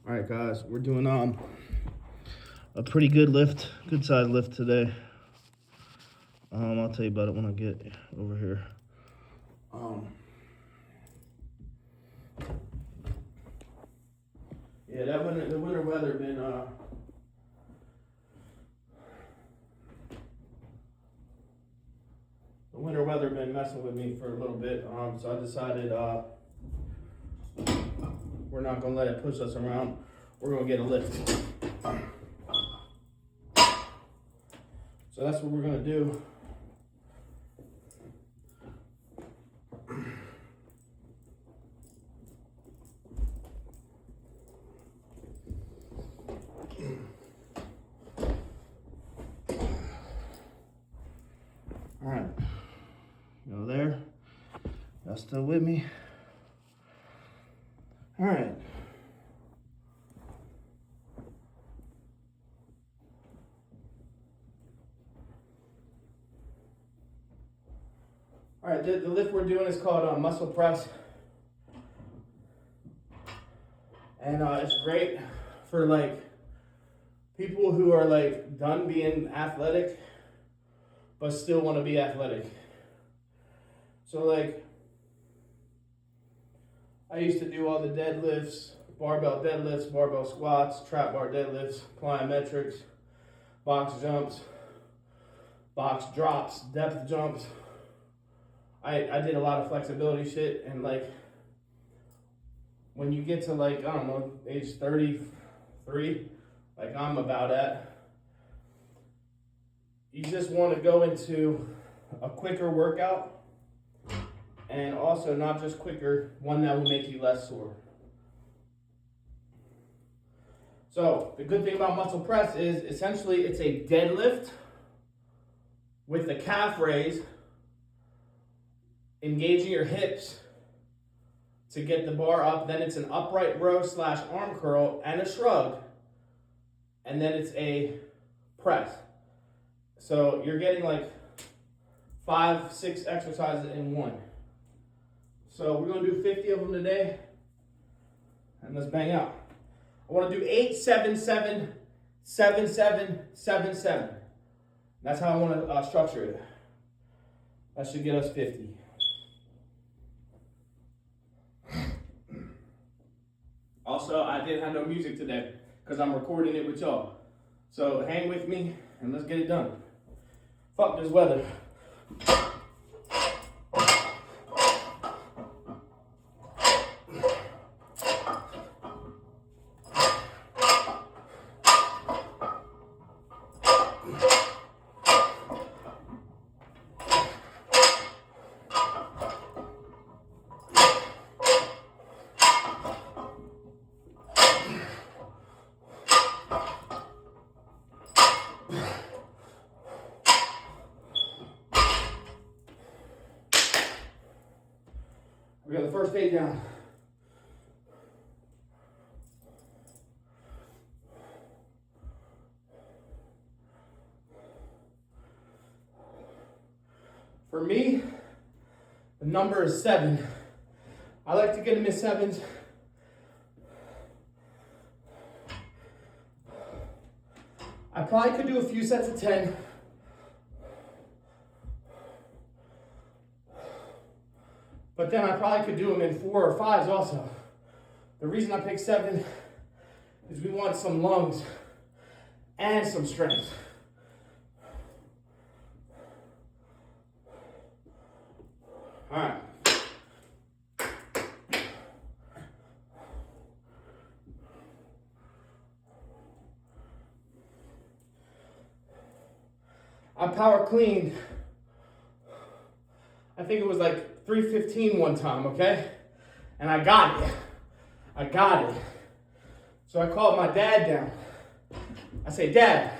All right, guys, we're doing a pretty good lift, good size lift today. I'll tell you about it when I get over here. Yeah, the winter weather been messing with me for a little bit. So I decided we're not gonna let it push us around. We're gonna get a lift. So that's what we're gonna do. All right, go there. Y'all still with me? All right. All right, the lift we're doing is called muscle press. And it's great for like people who are like done being athletic, but still want to be athletic. So like, I used to do all the deadlifts, barbell squats, trap bar deadlifts, plyometrics, box jumps, box drops, depth jumps. I did a lot of flexibility shit, and like when you get to like, I don't know, age 33, like I'm about at, you just want to go into a quicker workout, and also not just quicker, one that will make you less sore. So the good thing about muscle press is essentially it's a deadlift with the calf raise, engaging your hips to get the bar up. Then it's an upright row / arm curl and a shrug. And then it's a press. So you're getting like 5-6 exercises in one. So we're gonna do 50 of them today. And let's bang out. I wanna do 8, 7, 7, 7, 7, 7, 7. That's how I wanna structure it. That should get us 50. Also, I didn't have no music today because I'm recording it with y'all. So hang with me and let's get it done. Fuck this weather. We got the first 8 down. For me, the number is 7. I like to get them in 7s. I probably could do a few sets of 10. But then I probably could do them in 4 or 5s also. The reason I picked 7 is we want some lungs and some strength. All right. I power cleaned, I think it was like 315 one time, okay? And I got it. So I called my dad down. I said, Dad,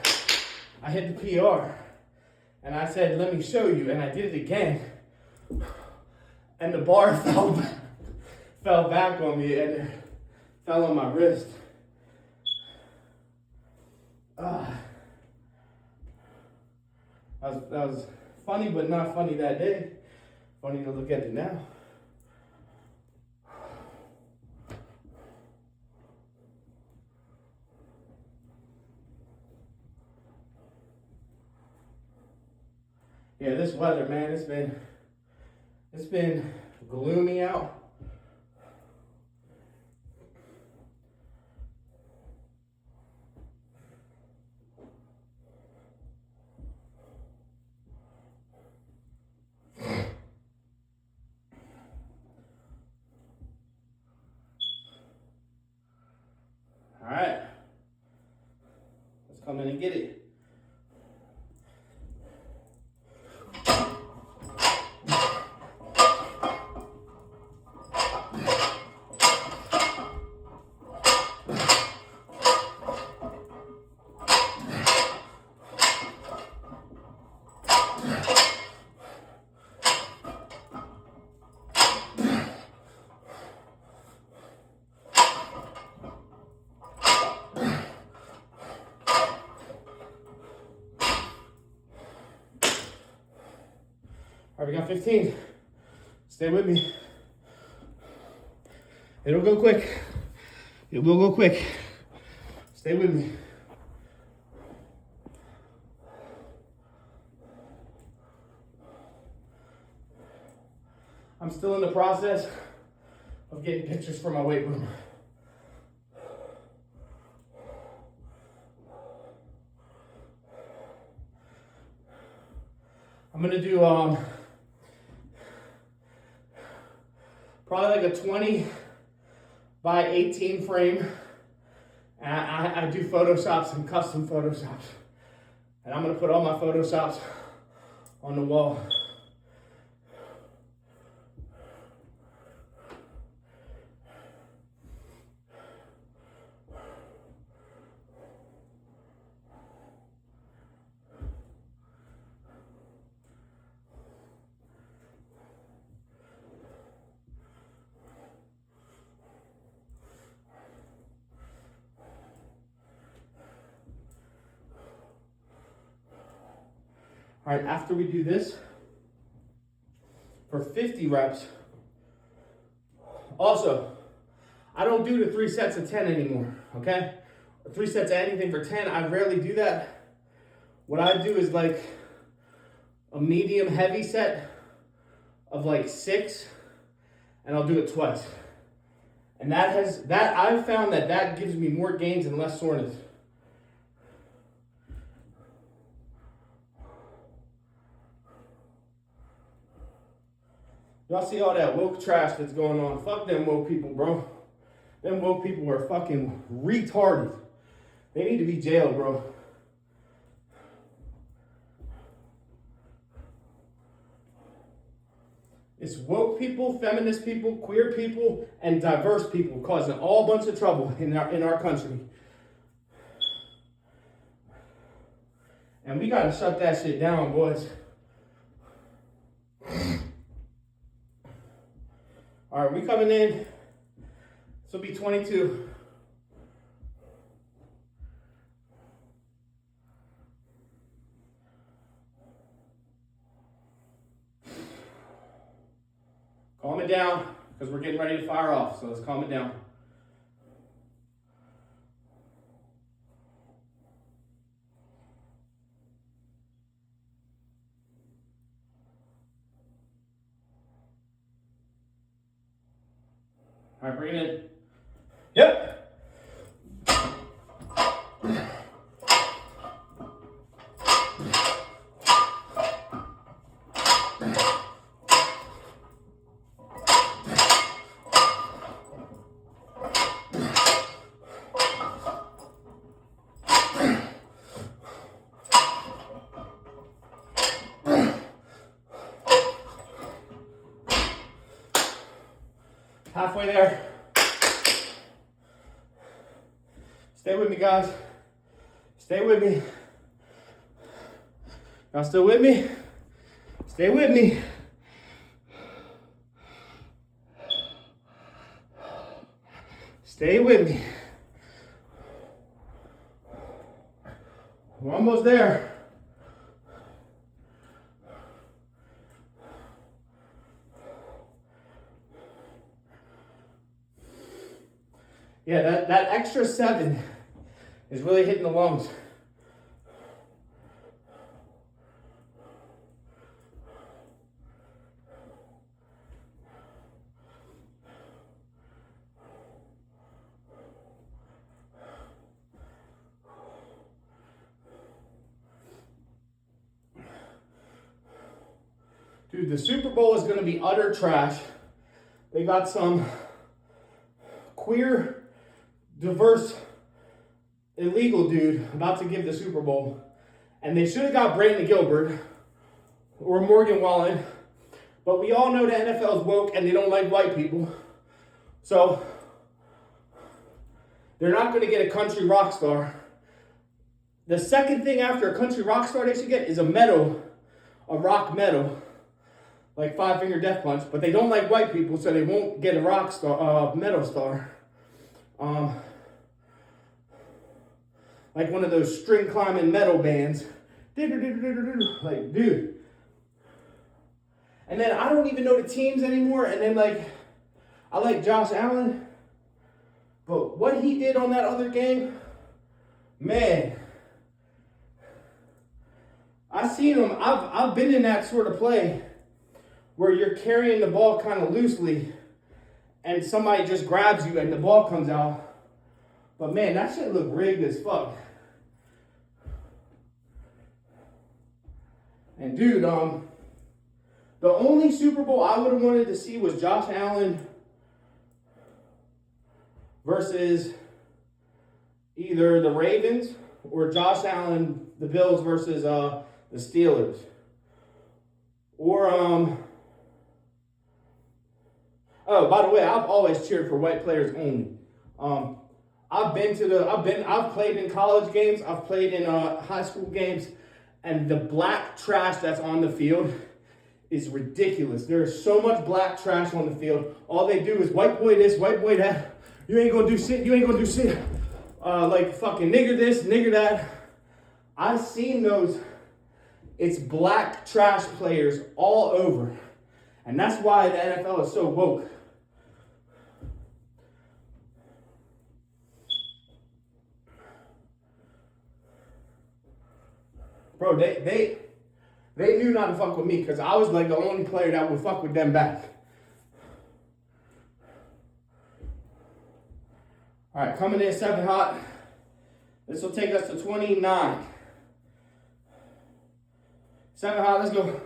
I hit the PR. And I said, let me show you. And I did it again. And the bar fell back on me and it fell on my wrist. That was funny, but not funny that day. Funny to look at it now. Yeah, this weather, man, it's been gloomy out. All right, let's come in and get it. All right, we got 15. Stay with me. It'll go quick. It will go quick. Stay with me. I'm still in the process of getting pictures for my weight room. I'm gonna do probably like a 20 by 18 frame. And I do Photoshops and custom Photoshops. And I'm gonna put all my Photoshops on the wall. All right, after we do this, for 50 reps, also, I don't do the 3 sets of 10 anymore, okay? 3 sets of anything for 10, I rarely do that. What I do is like a medium heavy set of like 6, and I'll do it twice. And I've found that gives me more gains and less soreness. Y'all see all that woke trash that's going on? Fuck them woke people, bro. Them woke people are fucking retarded. They need to be jailed, bro. It's woke people, feminist people, queer people, and diverse people causing all bunch of trouble in our country. And we gotta shut that shit down, boys. All right, we coming in. This will be 22. Calm it down, because we're getting ready to fire off, so let's calm it down. All right, bring it in. Yep. Halfway there. Stay with me, guys. Stay with me. Y'all still with me? Stay with me. Stay with me. We're almost there. Yeah, that extra 7 is really hitting the lungs. Dude, the Super Bowl is going to be utter trash. They got some queer, diverse, illegal dude about to give the Super Bowl. And they should have got Brandon Gilbert or Morgan Wallen. But we all know the NFL is woke and they don't like white people. So they're not going to get a country rock star. The second thing after a country rock star they should get is a rock medal, like Five Finger Death Punch. But they don't like white people, so they won't get a rock star, medal star. Like one of those string climbing metal bands. Like, dude. And then I don't even know the teams anymore. And then, like, I like Josh Allen. But what he did on that other game, man. I seen him. I've been in that sort of play where you're carrying the ball kind of loosely and somebody just grabs you and the ball comes out. But man, that shit looked rigged as fuck. And dude, the only Super Bowl I would have wanted to see was Josh Allen versus either the Ravens or Josh Allen, the Bills versus the Steelers. Or oh, by the way, I've always cheered for white players only. I've played in college games, I've played in high school games, and the black trash that's on the field is ridiculous. There's so much black trash on the field. All they do is white boy this, white boy that. You ain't gonna do shit, you ain't gonna do shit. Like fucking nigger this, nigger that. I've seen those. It's black trash players all over. And that's why the NFL is so woke. Bro, they knew not to fuck with me because I was like the only player that would fuck with them back. All right, coming in 7 hot. This will take us to 29. 7 hot, let's go.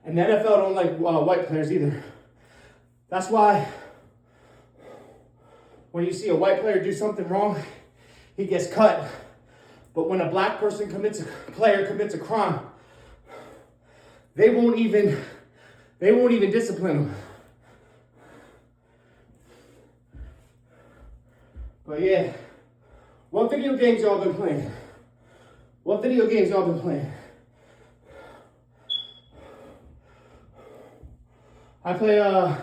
And the NFL don't like white players either. That's why when you see a white player do something wrong, he gets cut. But when a black person commits a crime, they won't even discipline him. But yeah, what video games y'all been playing? What video games y'all been playing? I play, I've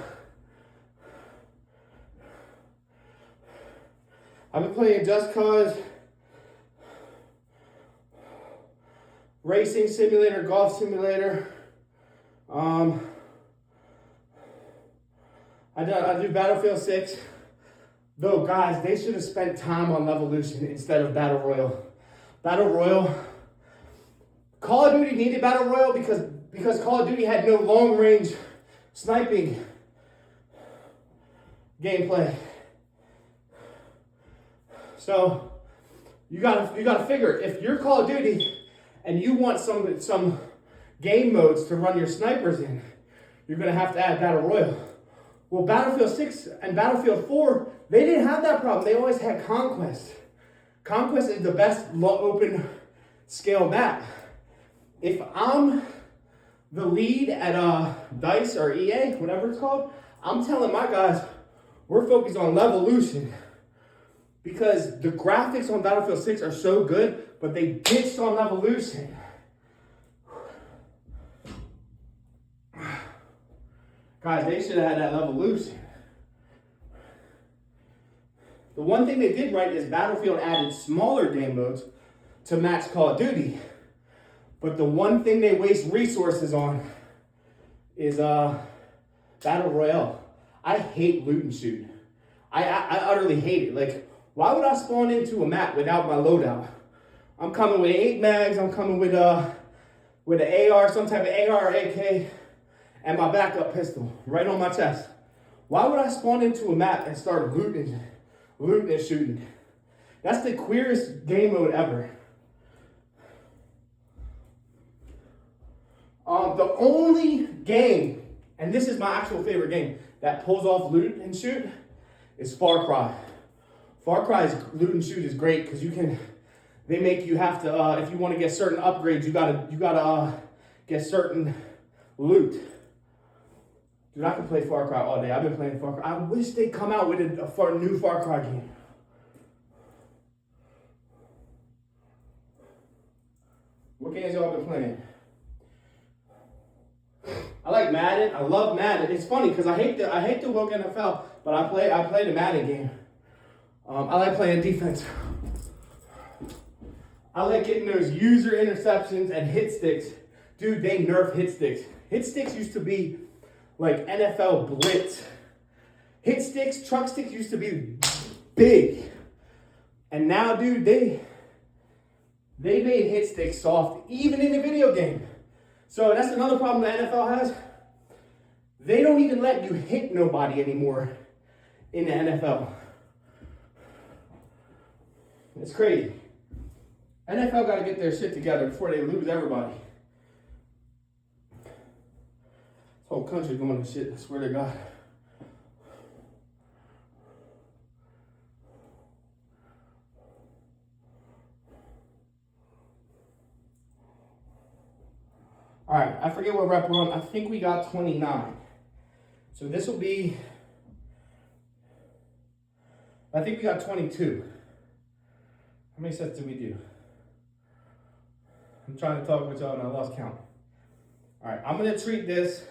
been playing Just Cause, Racing Simulator, Golf Simulator. I do Battlefield 6. Though, guys, they should have spent time on Levolution instead of Battle Royale. Battle Royale. Call of Duty needed Battle Royale because Call of Duty had no long-range sniping gameplay. So you gotta figure if you're Call of Duty and you want some game modes to run your snipers in, you're gonna have to add Battle Royale. Well, Battlefield 6 and Battlefield 4, they didn't have that problem. They always had Conquest. Conquest is the best open scale map. If I'm the lead at DICE or EA, whatever it's called, I'm telling my guys, we're focused on Levolution because the graphics on Battlefield 6 are so good, but they ditched on Levolution. Guys, they should have had that Levolution. The one thing they did right is Battlefield added smaller game modes to match Call of Duty. But the one thing they waste resources on is Battle Royale. I hate loot and shoot. I utterly hate it. Like, why would I spawn into a map without my loadout? I'm coming with 8 mags, I'm coming with an AR, some type of AR or AK, and my backup pistol right on my chest. Why would I spawn into a map and start looting and shooting? That's the queerest game mode ever. The only game, and this is my actual favorite game, that pulls off loot and shoot is Far Cry. Far Cry's loot and shoot is great because they make you have to, if you want to get certain upgrades, you gotta get certain loot. Dude, I can play Far Cry all day. I've been playing Far Cry. I wish they'd come out with a new Far Cry game. What games y'all been playing? I like Madden. I love Madden. It's funny because I hate the woke NFL, but I play the Madden game. I like playing defense. I like getting those user interceptions and hit sticks. Dude, they nerf hit sticks. Hit sticks used to be like NFL blitz. Hit sticks, truck sticks used to be big. And now, dude, they made hit sticks soft, even in the video game. So that's another problem the NFL has. They don't even let you hit nobody anymore in the NFL. It's crazy. NFL got to get their shit together before they lose everybody. This whole country's going to shit, I swear to God. All right, I forget what rep we're on. I think we got 29. So this will be, I think we got 22. How many sets did we do? I'm trying to talk with y'all and I lost count. All right, I'm gonna treat this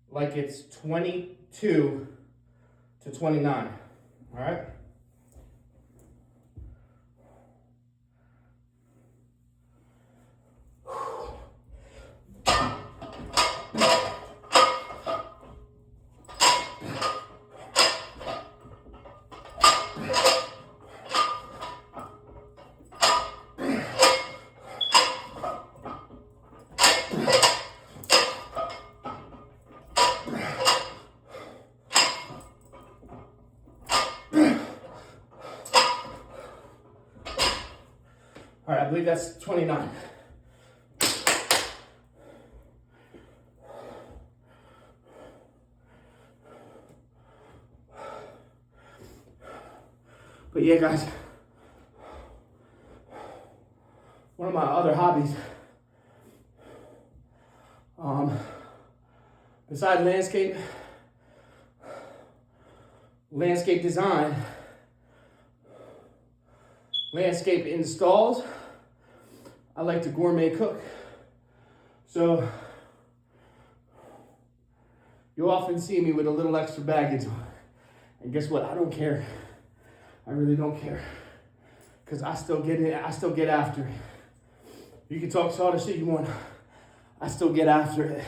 like it's 22 to 29, all right? All right, I believe that's 29. But yeah, guys, one of my other hobbies, besides landscape design, landscape installs, I like to gourmet cook. So you'll often see me with a little extra baggage on. And guess what? I don't care. I really don't care. Because I still get it, I still get after it. You can talk all the shit you want. I still get after it.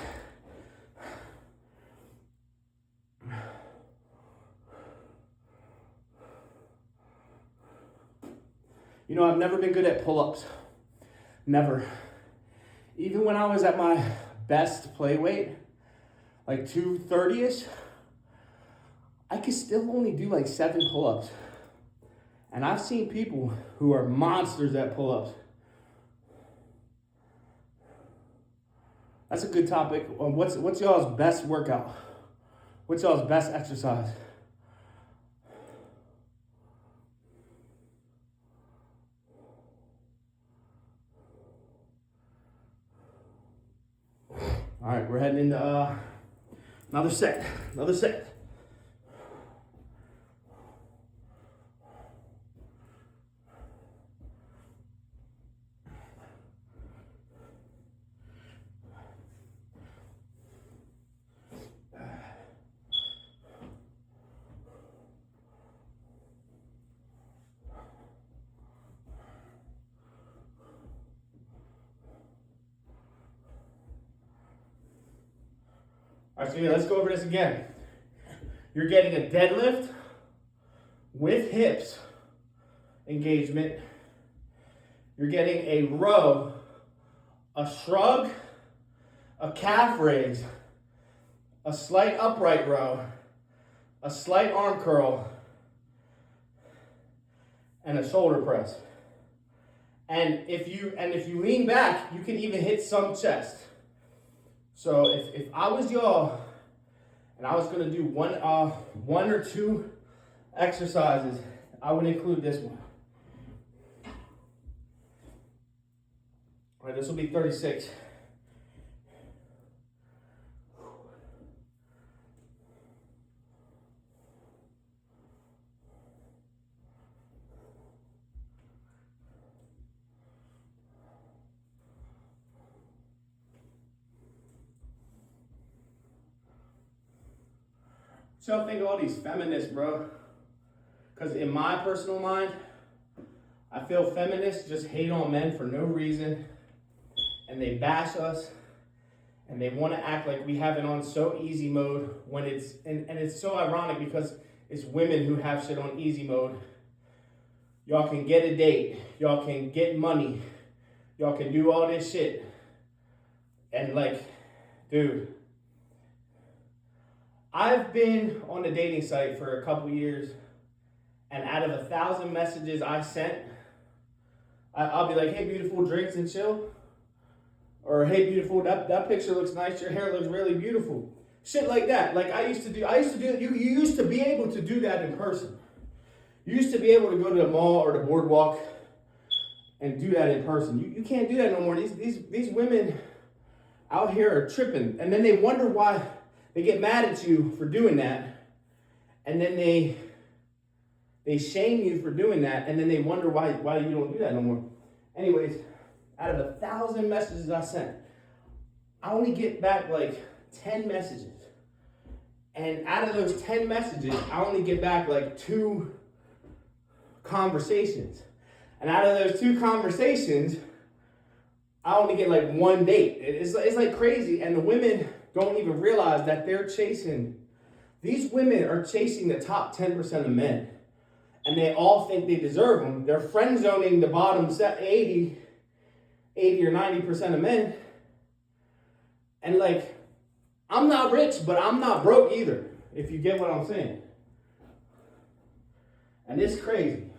You know, I've never been good at pull-ups. Never. Even when I was at my best play weight, like 230-ish, I could still only do like 7 pull-ups. And I've seen people who are monsters at pull-ups. That's a good topic. What's y'all's best workout? What's y'all's best exercise? All right, we're heading into another set. right, so yeah, let's go over this again. You're getting a deadlift with hips engagement. You're getting a row, a shrug, a calf raise, a slight upright row, a slight arm curl, and a shoulder press. And if you lean back, you can even hit some chest. So if I was y'all and I was gonna do one or two exercises, I would include this one. All right, this will be 36. So I think of all these feminists, bro. Because in my personal mind, I feel feminists just hate on men for no reason. And they bash us. And they want to act like we have it on so easy mode when it's, and it's so ironic because it's women who have shit on easy mode. Y'all can get a date. Y'all can get money. Y'all can do all this shit. And like, dude, I've been on a dating site for a couple years, and out of 1,000 messages I sent, I'll be like, hey, beautiful, drinks and chill. Or, hey, beautiful, that picture looks nice, your hair looks really beautiful. Shit like that. Like I used to do, you used to be able to do that in person. You used to be able to go to the mall or the boardwalk and do that in person. You can't do that no more. These women out here are tripping, and then they wonder why. They get mad at you for doing that, and then they shame you for doing that, and then they wonder why you don't do that no more. Anyways, out of 1,000 messages I sent, I only get back like 10 messages. And out of those 10 messages, I only get back like 2 conversations. And out of those 2 conversations, I only get like 1 date. It's like crazy, and the women don't even realize that they're chasing. These women are chasing the top 10% of men. And they all think they deserve them. They're friend zoning the bottom 80 or 90% of men. And like, I'm not rich, but I'm not broke either, if you get what I'm saying. And it's crazy.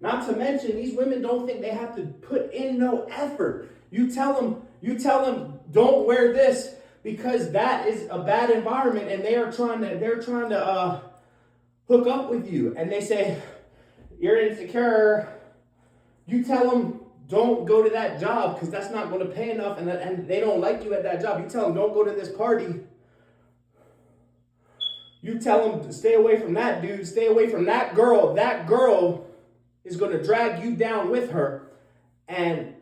Not to mention, these women don't think they have to put in no effort. You tell them, don't wear this because that is a bad environment, and they're trying to hook up with you, and they say you're insecure. You tell them don't go to that job because that's not going to pay enough, and they don't like you at that job. You tell them don't go to this party. You tell them to stay away from that dude, stay away from that girl. That girl is going to drag you down with her,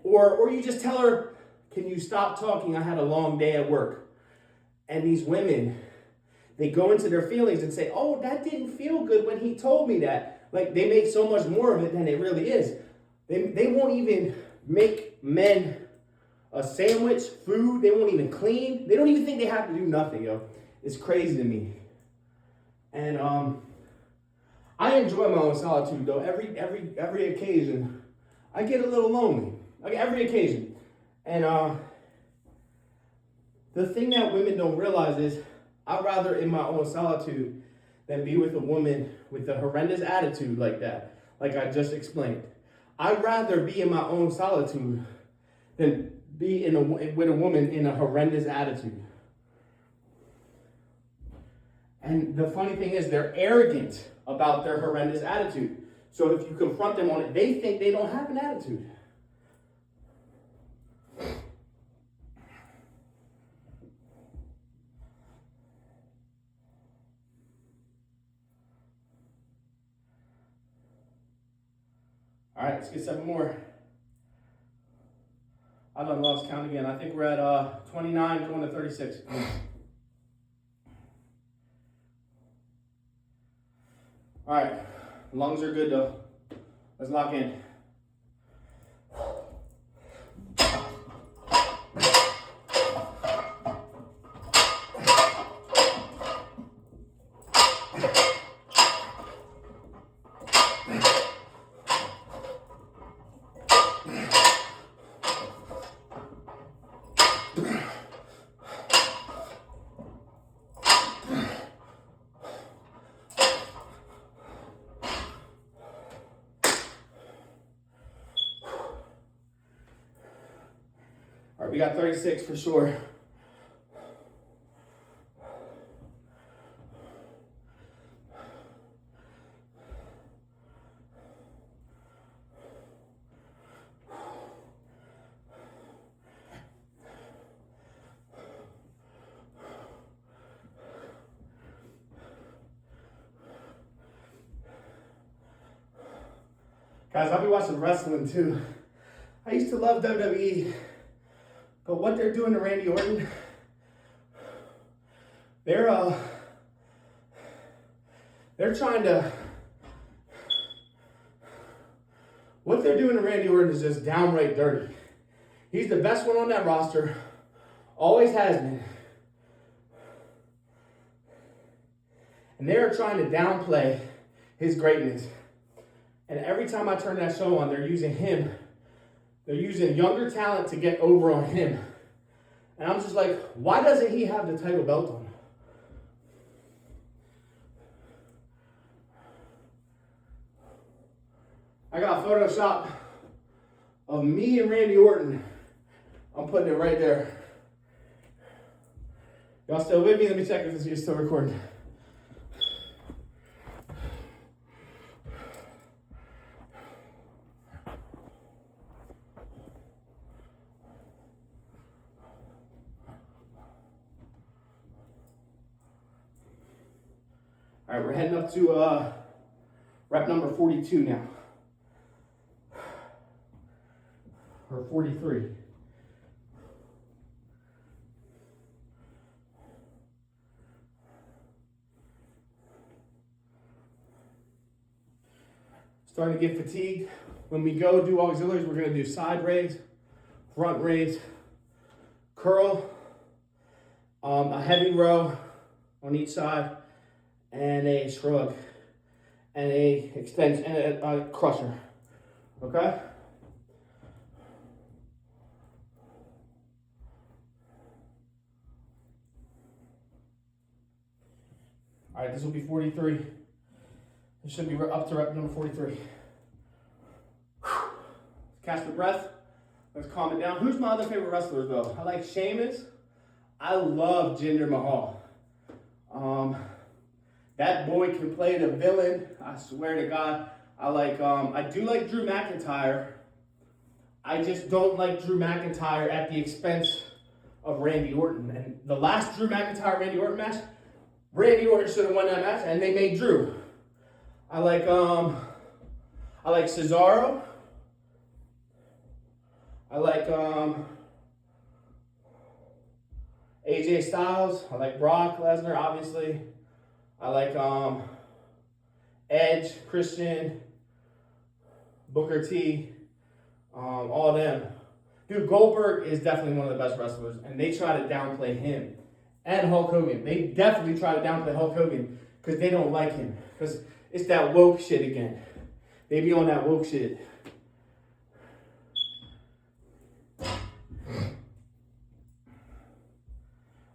or you just tell her, can you stop talking? I had a long day at work. And these women, they go into their feelings and say, oh, that didn't feel good when he told me that. Like, they make so much more of it than it really is. They won't even make men a sandwich, food. They won't even clean. They don't even think they have to do nothing, yo. It's crazy to me. And I enjoy my own solitude, though. Every occasion, I get a little lonely. Like, every occasion. And the thing that women don't realize is I'd rather in my own solitude than be with a woman with a horrendous attitude like that, like I just explained. I'd rather be in my own solitude than be with a woman in a horrendous attitude. And the funny thing is, they're arrogant about their horrendous attitude. So if you confront them on it, they think they don't have an attitude. All right, let's get 7 more. I done lost count again. I think we're at 29 going to 36. All right, lungs are good though. Let's lock in. we got 36 for sure. Guys, I'll be watching wrestling too. I used to love WWE, but what they're doing to Randy Orton, they're trying to, what they're doing to Randy Orton is just downright dirty. He's the best one on that roster, always has been. And they are trying to downplay his greatness. And every time I turn that show on, they're using him. They're using younger talent to get over on him. And I'm just like, why doesn't he have the title belt on? I got a Photoshop of me and Randy Orton. I'm putting it right there. Y'all still with me? Let me check if you're still recording. All right, we're heading up to rep number 42 now. Or 43. Starting to get fatigued. When we go do auxiliaries, we're going to do side raise, front raise, curl, a heavy row on each side, and a shrug, and a extension, and a crusher. Okay? All right, this will be 43. It should be up to rep number 43. Catch the breath. Let's calm it down. Who's my other favorite wrestler, though? I like Sheamus. I love Jinder Mahal. That boy can play the villain. I swear to God. I do like Drew McIntyre. I just don't like Drew McIntyre at the expense of Randy Orton. And the last Drew McIntyre-Randy Orton match, Randy Orton should have won that match, and they made Drew. I like Cesaro. I like AJ Styles. I like Brock Lesnar, obviously. I like Edge, Christian, Booker T, all of them. Dude, Goldberg is definitely one of the best wrestlers, and they try to downplay him. And Hulk Hogan. They definitely try to downplay Hulk Hogan because they don't like him. Because it's that woke shit again. They be on that woke shit.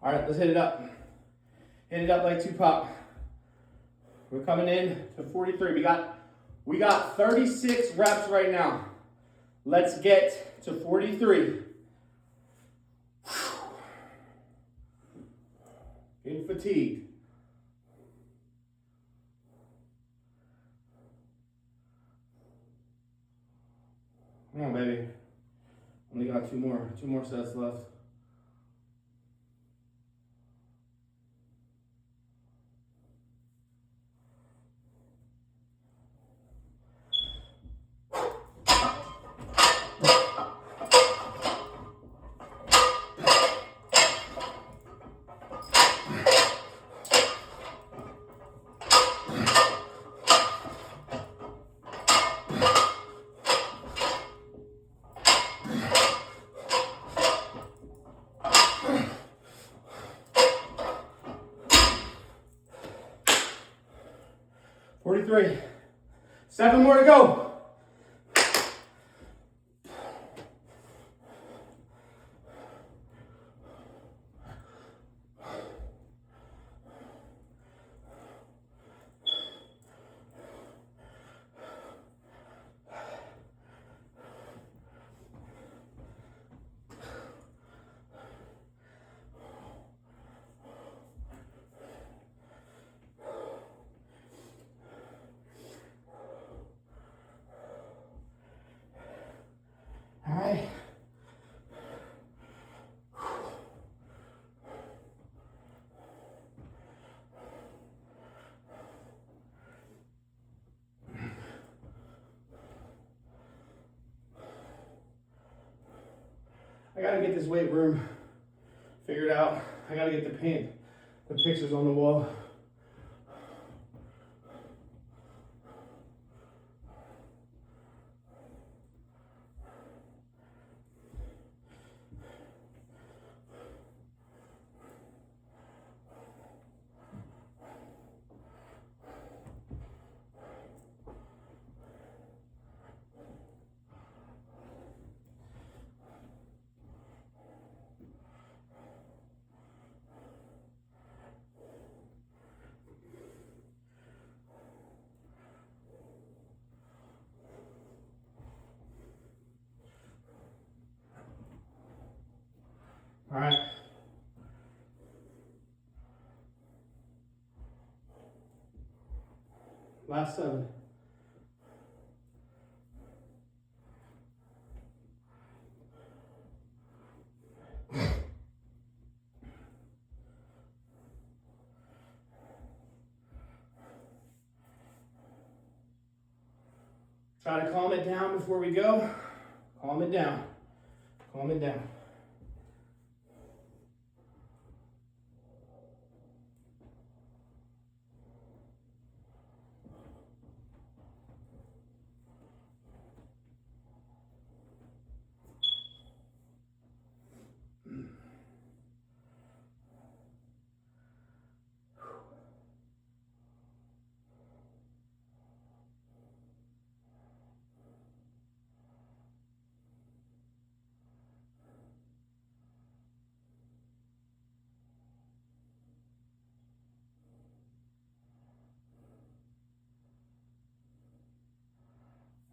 All right, let's hit it up. Hit it up like Tupac. We're coming in to 43. We got 36 reps right now. Let's get to 43. Getting fatigued. Come on, baby. Only got two more sets left. Three. 7 more to go. I gotta get this weight room figured out. I gotta get the pictures on the wall. All right. Last 7. Try to calm it down before we go. Calm it down. Calm it down.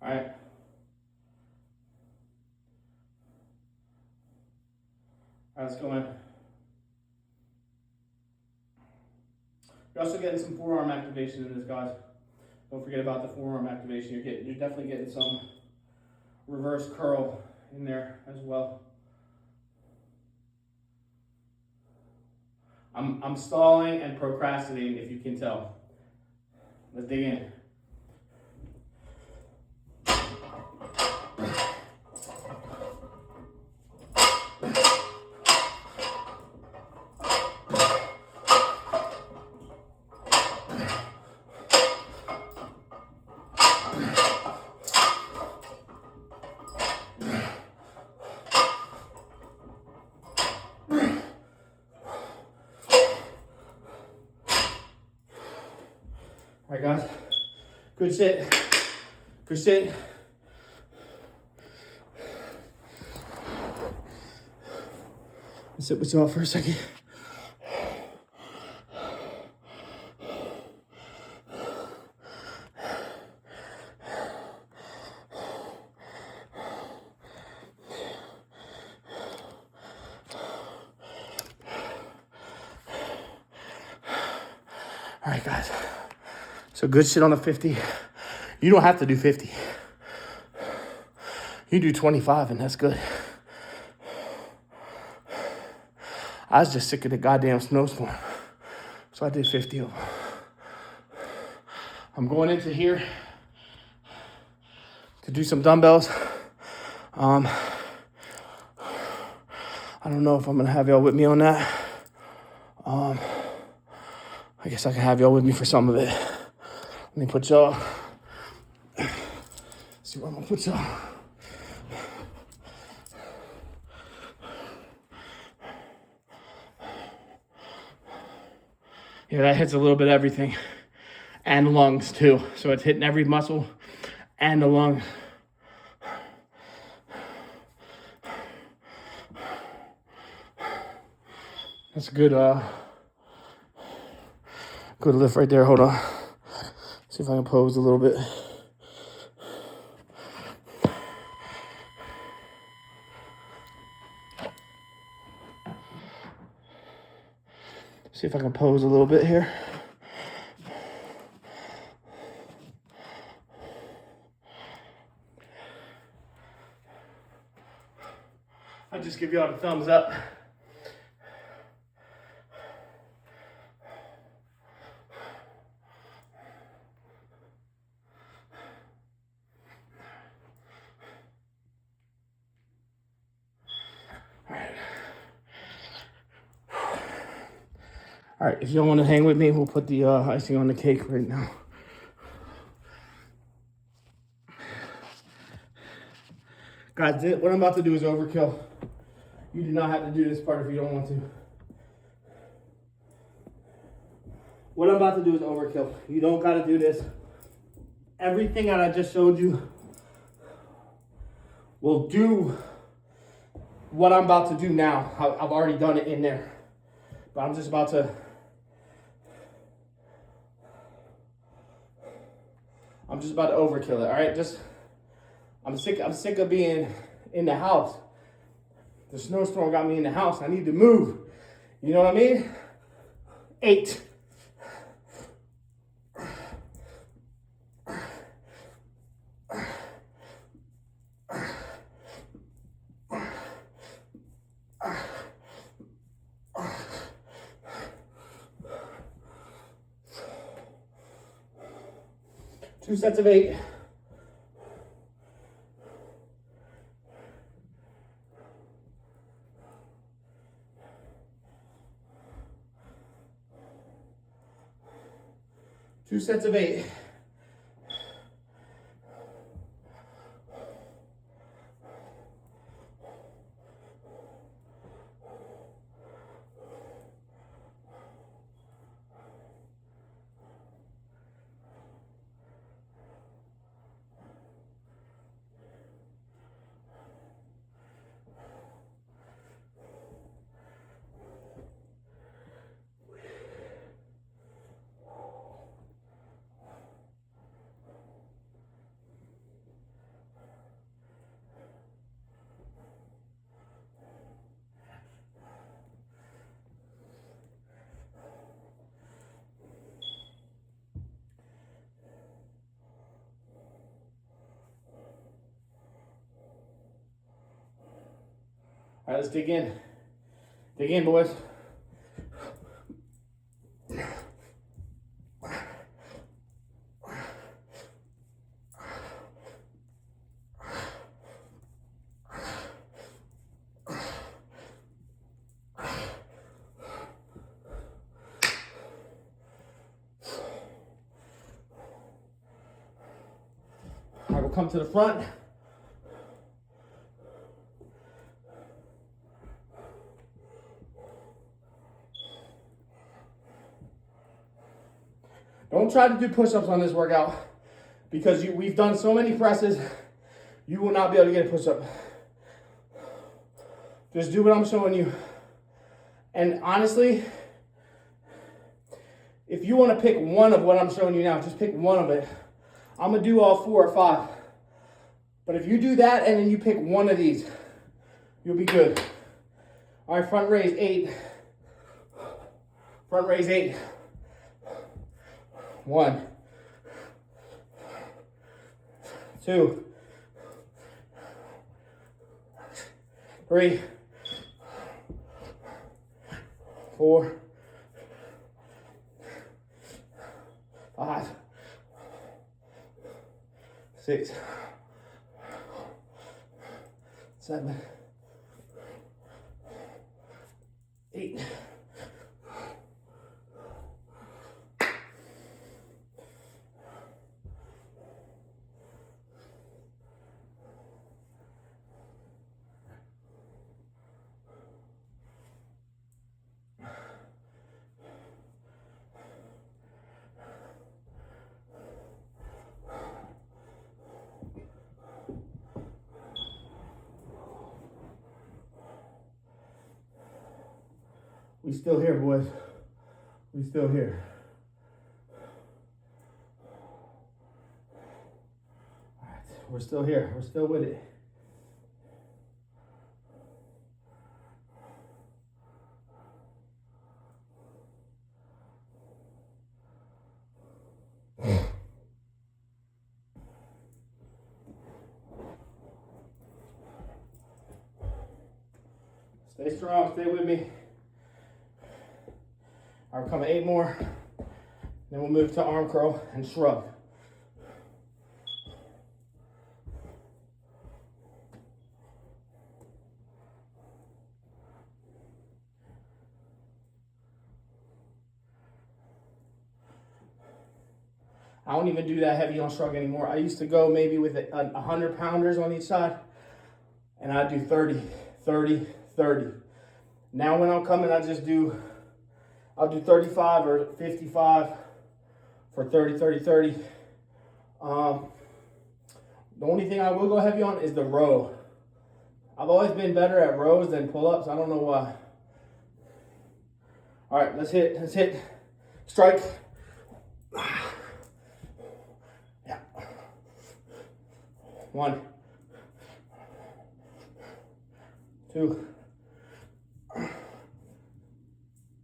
All right. All right, let's go in. You're also getting some forearm activation in this, guys. Don't forget about the forearm activation. You're definitely getting some reverse curl in there as well. I'm stalling and procrastinating, if you can tell. Let's dig in. All right, guys. Good sit. Good sit. Sit with y'all for a second. All right, guys. So good shit on the 50. You don't have to do 50. You do 25 and that's good. I was just sick of the goddamn snowstorm. So I did 50 of them. I'm going into here to do some dumbbells. I don't know if I'm gonna have y'all with me on that. I guess I can have y'all with me for some of it. Let me put y'all. See where I'm gonna put y'all. Yeah, that hits a little bit of everything. And lungs too. So it's hitting every muscle and the lung. That's a good good lift right there. Hold on. See if I can pose a little bit. See if I can pose a little bit here. I'll just give y'all the thumbs up. All right, if you don't want to hang with me, we'll put the icing on the cake right now. Guys, what I'm about to do is overkill. You do not have to do this part if you don't want to. What I'm about to do is overkill. You don't got to do this. Everything that I just showed you will do what I'm about to do now. I've already done it in there. But I'm just about to... overkill it, all right? I'm sick of being in the house. The snowstorm got me in the house. I need to move. You know what I mean? 8. Two sets of 8. Two sets of 8. All right, let's dig in. Dig in, boys. All right, we'll come to the front. Don't try to do push-ups on this workout because we've done so many presses, you will not be able to get a push-up. Just do what I'm showing you. And honestly, if you want to pick one of what I'm showing you now, just pick one of it. I'm going to do all 4 or 5. But if you do that and then you pick one of these, you'll be good. All right, front raise 8. Front raise 8. 1, 2, 3, 4, 5, 6, 7, 8. We still here, boys. We still here. All right, we're still here. We're still with it. Stay strong. Stay with me. All right, we're coming 8 more. Then we'll move to arm curl and shrug. I don't even do that heavy on shrug anymore. I used to go maybe with 100 pounders on each side, and I do 30, 30, 30. Now when I'm coming, I'll do 35 or 55 for 30, 30, 30. The only thing I will go heavy on is the row. I've always been better at rows than pull-ups. I don't know why. All right, let's hit. Strike. Yeah. 1, 2,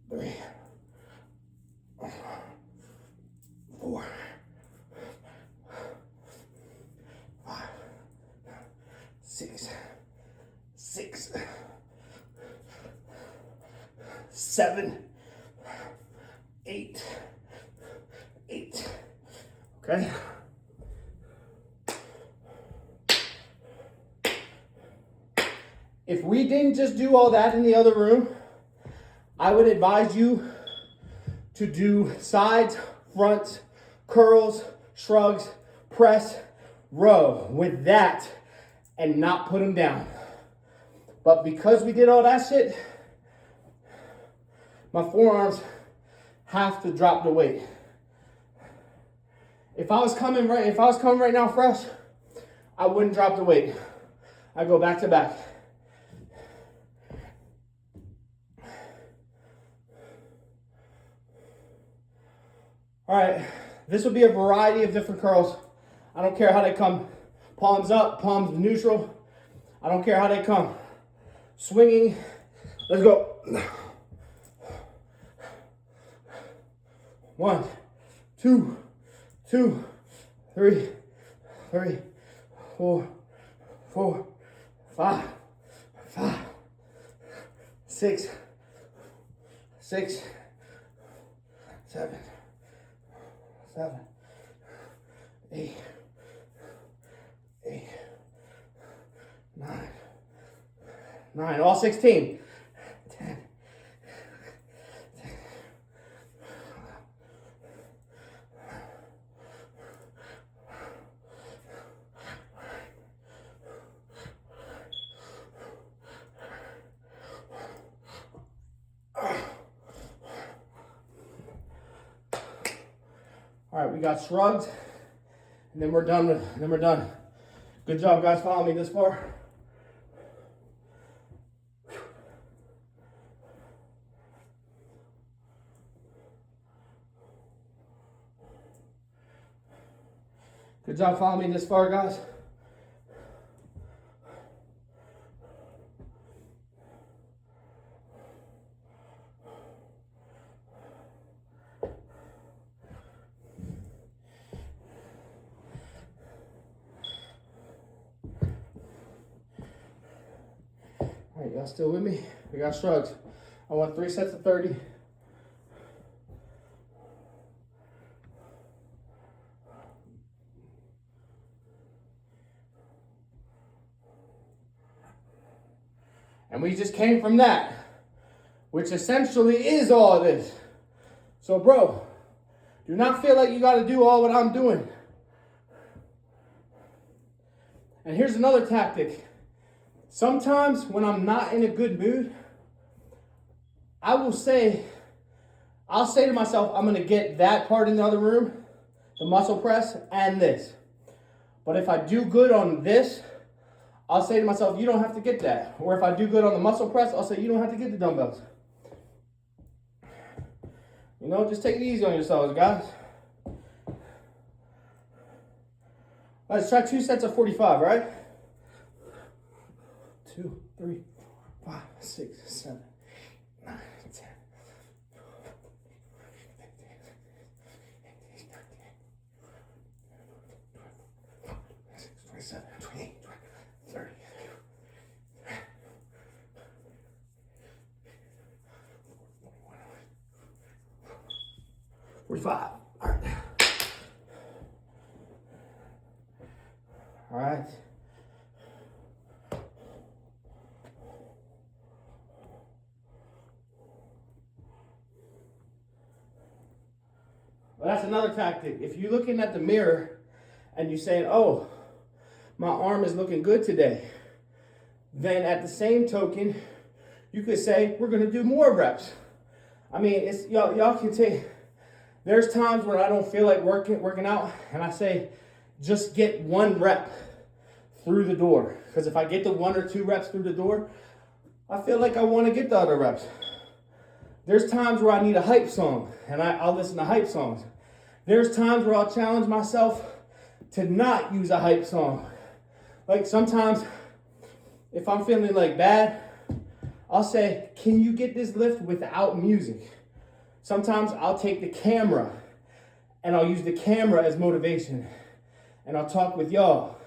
3, 4, 5, 6, 7, 8. Okay. If we didn't just do all that in the other room, I would advise you to do sides, fronts, curls, shrugs, press, row with that and not put them down. But because we did all that shit, my forearms have to drop the weight. If I was coming right now fresh, I wouldn't drop the weight. I go back to back. All right, this will be a variety of different curls. I don't care how they come. Palms up, palms neutral. I don't care how they come. Swinging, let's go. 1, 2, 3, 4, 5, 6, 7, 8, 9, all 16, 10, All right, we got shrugs, and then we're done. Good job, guys. Follow me this far. Good job following me this far, guys. All right, y'all still with me? We got shrugs. I want 3 sets of 30. And we just came from that, which essentially is all of this. So, bro, do not feel like you got to do all what I'm doing. And here's another tactic. Sometimes when I'm not in a good mood, I'll say to myself, I'm going to get that part in the other room, the muscle press, and this. But if I do good on this, I'll say to myself, you don't have to get that. Or if I do good on the muscle press, I'll say, you don't have to get the dumbbells. You know, just take it easy on yourselves, guys. Let's try 2 sets of 45, right? 2, 3, 4, 5, 6, 7, 9, 10. 27, 28, 30. 45. All right. All right. That's another tactic. If you're looking at the mirror and you're saying, oh, my arm is looking good today, then at the same token, you could say, we're gonna do more reps. I mean, it's y'all can take, there's times when I don't feel like working out, and I say, just get 1 rep through the door. Because if I get the 1 or 2 reps through the door, I feel like I want to get the other reps. There's times where I need a hype song, and I'll listen to hype songs. There's times where I'll challenge myself to not use a hype song. Like sometimes, if I'm feeling like bad, I'll say, can you get this lift without music? Sometimes I'll take the camera and I'll use the camera as motivation. And I'll talk with y'all.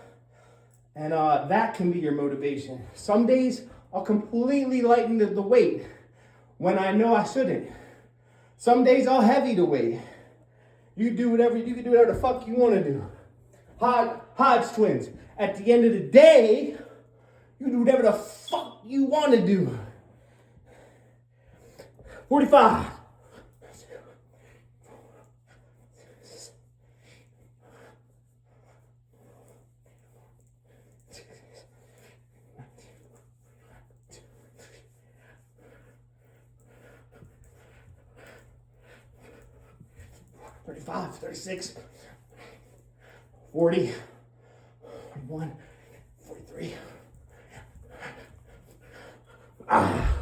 And that can be your motivation. Some days I'll completely lighten the weight when I know I shouldn't. Some days I'll heavy the weight. You can do whatever the fuck you want to do. Hodge twins. At the end of the day, you do whatever the fuck you want to do. 45. 35, 36, 40, 41, 43. Ah.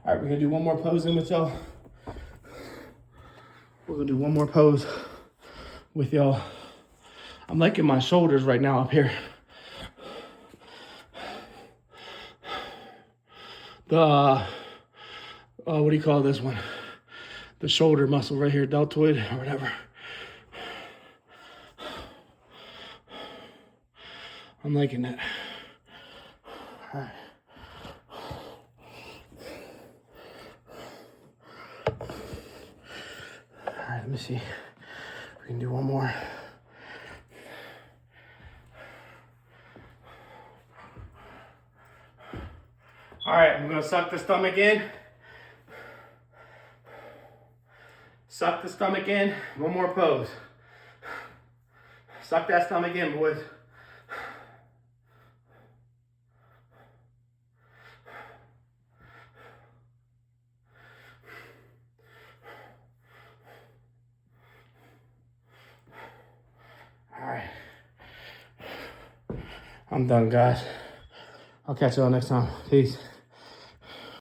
All right, we're gonna do one more pose in with y'all. We're gonna do one more pose with y'all. I'm liking my shoulders right now up here. The, what do you call this one? The shoulder muscle right here, deltoid or whatever. I'm liking that. All right. All right, let me see. We can do one more. All right, I'm gonna suck the stomach in. Suck the stomach in. One more pose. Suck that stomach in, boys. All right. I'm done, guys. I'll catch y'all next time. Peace.